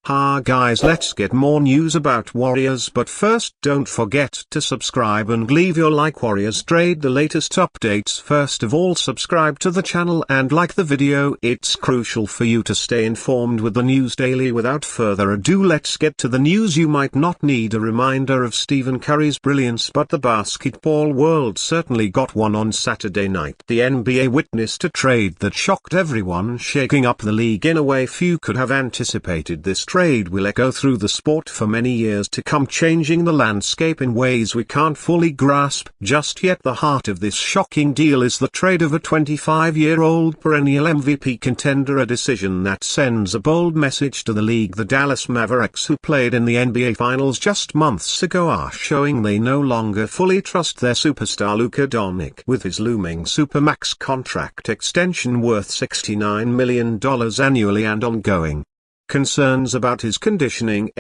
Ha guys, let's get more news about Warriors, but first don't forget to subscribe and leave your like. Warriorstrade the latest updates. First of all, subscribe to the channel and like the video. It's crucial for you to stay informed with the news daily. Without further ado, let's get to the news. You might not need a reminder of Stephen Curry's brilliance, but the basketball world certainly got one on Saturday night. The NBA witnessed a trade that shocked everyone, shaking up the league in a way few could have anticipated. This trade will echo through the sport for many years to come, changing the landscape in ways we can't fully grasp just yet. The heart of this shocking deal is the trade of a 25-year-old perennial MVP contender, a decision that sends a bold message to the league. The Dallas Mavericks, who played in the NBA Finals just months ago, are showing they no longer fully trust their superstar Luka Doncic. With his looming supermax contract extension worth $69 million annually and ongoing concerns about his conditioning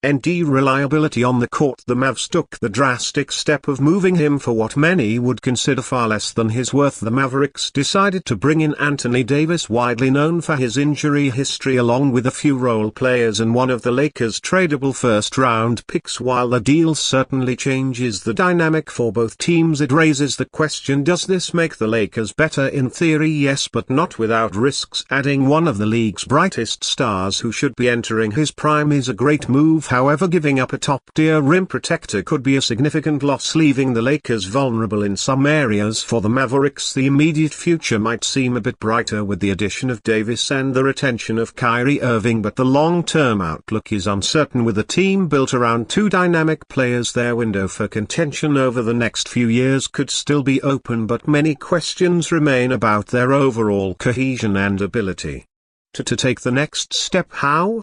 and reliability on the court, the Mavs took the drastic step of moving him for what many would consider far less than his worth. The Mavericks decided to bring in Anthony Davis, widely known for his injury history, along with a few role players and one of the Lakers' tradable first-round picks. While the deal certainly changes the dynamic for both teams, it raises the question, does this make the Lakers better? In theory, yes, but not without risks. Adding one of the league's brightest stars who should be entering his prime is a great move. However, giving up a top-tier rim protector could be a significant loss, leaving the Lakers vulnerable in some areas. For the Mavericks, the immediate future might seem a bit brighter with the addition of Davis and the retention of Kyrie Irving, but the long-term outlook is uncertain. With a team built around two dynamic players, their window for contention over the next few years could still be open, but many questions remain about their overall cohesion and ability to take the next step. How?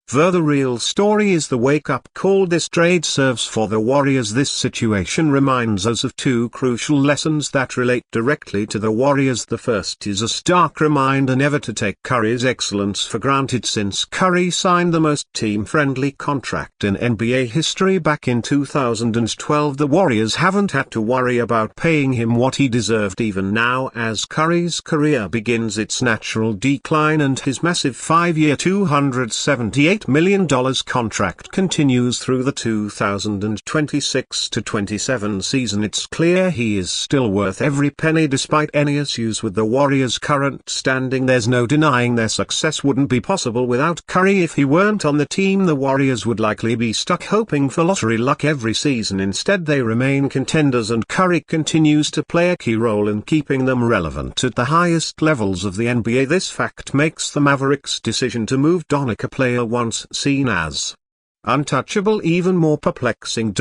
The real story is the wake-up call this trade serves for the Warriors. This situation reminds us of two crucial lessons that relate directly to the Warriors. The first is a stark reminder never to take Curry's excellence for granted. Since Curry signed the most team-friendly contract in NBA history back in 2012, the Warriors haven't had to worry about paying him what he deserved. Even now, as Curry's career begins its natural decline and his massive 5-year $278 million contract continues through the 2026-27 season, it's clear he is still worth every penny. Despite any issues with the Warriors' current standing, there's no denying their success wouldn't be possible without Curry. If he weren't on the team, the Warriors would likely be stuck hoping for lottery luck every season. Instead, they remain contenders, and Curry continues to play a key role in keeping them relevant at the highest levels of the NBA. This fact makes the Mavericks' decision to move Doncic, a player once seen as untouchable, even more perplexing.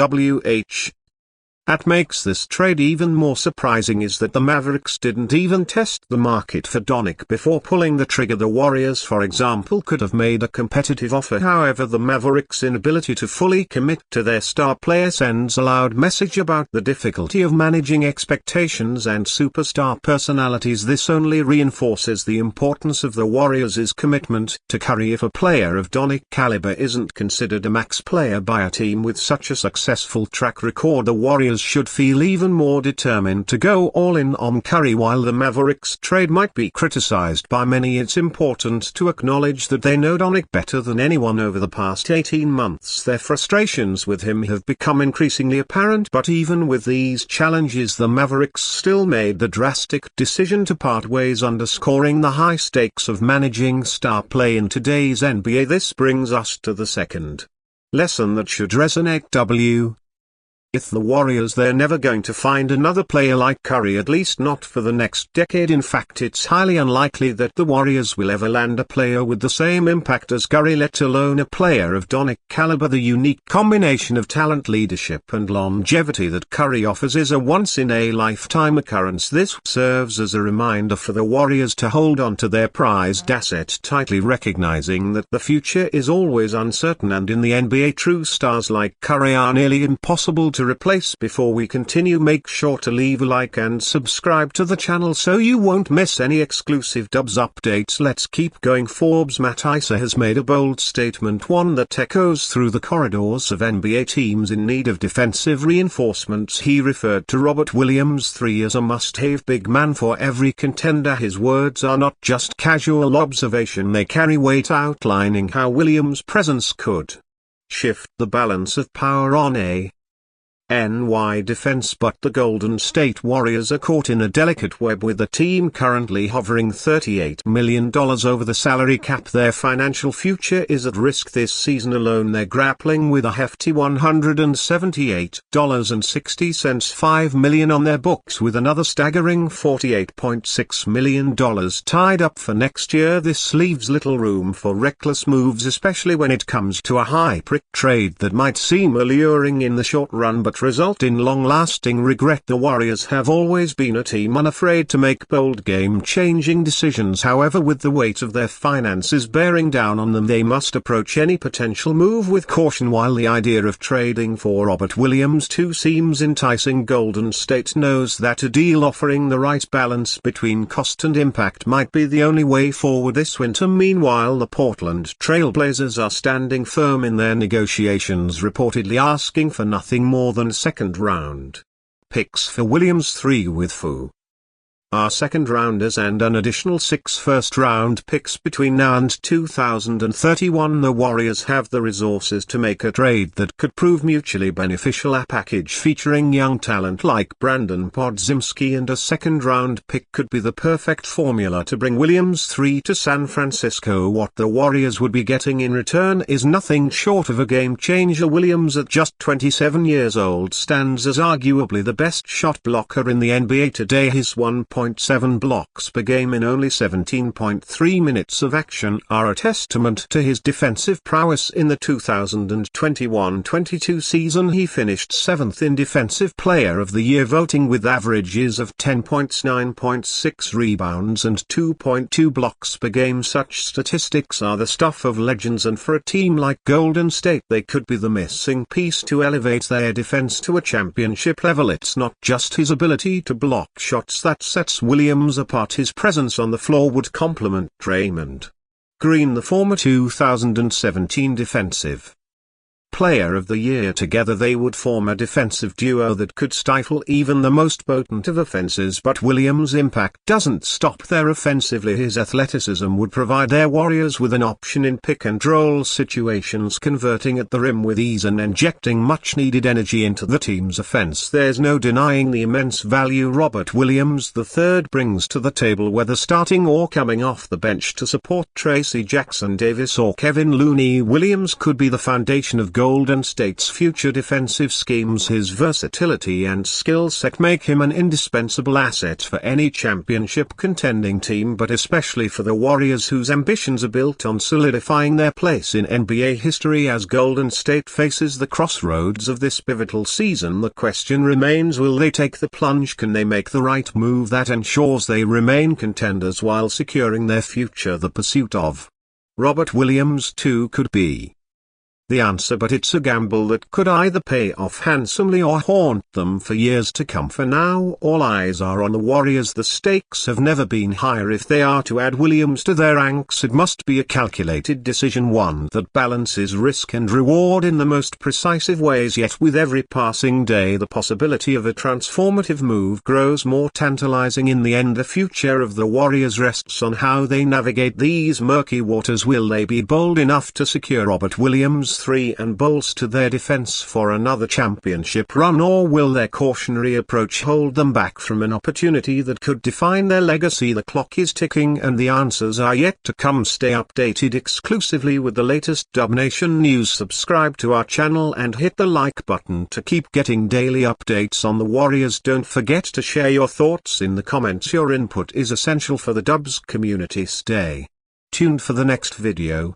What makes this trade even more surprising is that the Mavericks didn't even test the market for Doncic before pulling the trigger. The Warriors, for example, could have made a competitive offer. However, the Mavericks' inability to fully commit to their star player sends a loud message about the difficulty of managing expectations and superstar personalities. This only reinforces the importance of the Warriors' commitment to Curry. If a player of Doncic caliber isn't considered a max player by a team with such a successful track record, the Warriors should feel even more determined to go all in on Curry. While the Mavericks trade might be criticized by many, it's important to acknowledge that they know Doncic better than anyone. Over the past 18 months, their frustrations with him have become increasingly apparent, but even with these challenges, the Mavericks still made the drastic decision to part ways, underscoring the high stakes of managing star play in today's NBA. This brings us to the second lesson that should resonate. If the Warriors, they're never going to find another player like Curry, at least not for the next decade. In fact, it's highly unlikely that the Warriors will ever land a player with the same impact as Curry, let alone a player of Doncic caliber. The unique combination of talent, leadership and longevity that Curry offers is a once-in-a-lifetime occurrence. This serves as a reminder for the Warriors to hold on to their prized asset tightly, recognizing that the future is always uncertain, and in the NBA, true stars like Curry are nearly impossible to to replace. Before we continue, make sure to leave a like and subscribe to the channel so you won't miss any exclusive dubs updates. Let's keep going. Forbes' Matt Isa has made a bold statement, one that echoes through the corridors of NBA teams in need of defensive reinforcements. He referred to Robert Williams III as a must-have big man for every contender. His words are not just casual observation, they carry weight, outlining how Williams' presence could shift the balance of power on a NY defense. But the Golden State Warriors are caught in a delicate web, with the team currently hovering $38 million over the salary cap. Their financial future is at risk. This season alone they're grappling with a hefty $178.60, $5 million on their books, with another staggering $48.6 million tied up for next year. This leaves little room for reckless moves, especially when it comes to a high-price trade that might seem alluring in the short run but result in long-lasting regret. The Warriors have always been a team unafraid to make bold, game-changing decisions. However, with the weight of their finances bearing down on them, they must approach any potential move with caution. While the idea of trading for Robert Williams II seems enticing, Golden State knows that a deal offering the right balance between cost and impact might be the only way forward this winter. Meanwhile, the Portland Trail Blazers are standing firm in their negotiations, reportedly asking for nothing more than second-round picks for Williams III, with Fu are second-rounders and an additional 6 first-round picks between now and 2031. The Warriors have the resources to make a trade that could prove mutually beneficial. A package featuring young talent like Brandon Podziemski and a second-round pick could be the perfect formula to bring Williams III to San Francisco. What the Warriors would be getting in return is nothing short of a game-changer. Williams, at just 27 years old, stands as arguably the best shot blocker in the NBA today. His 1.7 blocks per game in only 17.3 minutes of action are a testament to his defensive prowess. In the 2021-22 season, he finished 7th in Defensive Player of the Year voting, with averages of 10 points, 9.6 rebounds and 2.2 blocks per game. Such statistics are the stuff of legends, and for a team like Golden State, they could be the missing piece to elevate their defense to a championship level. It's not just his ability to block shots that sets Williams apart. His presence on the floor would complement Draymond Green, the former 2017 Defensive Player of the Year. Together they would form a defensive duo that could stifle even the most potent of offenses. But Williams' impact doesn't stop there offensively. His athleticism would provide their Warriors with an option in pick-and-roll situations, converting at the rim with ease and injecting much-needed energy into the team's offense. There's no denying the immense value Robert Williams III brings to the table, whether starting or coming off the bench to support Tracy Jackson Davis or Kevin Looney. Williams could be the foundation of Golden State's future defensive schemes. His versatility and skill set make him an indispensable asset for any championship contending team, but especially for the Warriors, whose ambitions are built on solidifying their place in NBA history. As Golden State faces the crossroads of this pivotal season, the question remains, will they take the plunge? Can they make the right move that ensures they remain contenders while securing their future? The pursuit of Robert Williams II could be the answer, but it's a gamble that could either pay off handsomely or haunt them for years to come. For now, all eyes are on the Warriors. The stakes have never been higher. If they are to add Williams to their ranks, it must be a calculated decision, one that balances risk and reward in the most precise of ways. Yet with every passing day, the possibility of a transformative move grows more tantalizing. In the end, the future of the Warriors rests on how they navigate these murky waters. Will they be bold enough to secure Robert Williams III and bolster their defense for another championship run, or will their cautionary approach hold them back from an opportunity that could define their legacy? The clock is ticking and the answers are yet to come. Stay updated exclusively with the latest Dub Nation news. Subscribe to our channel and hit the like button to keep getting daily updates on the Warriors. Don't forget to share your thoughts in the comments. Your input is essential for the Dubs community. Stay tuned for the next video.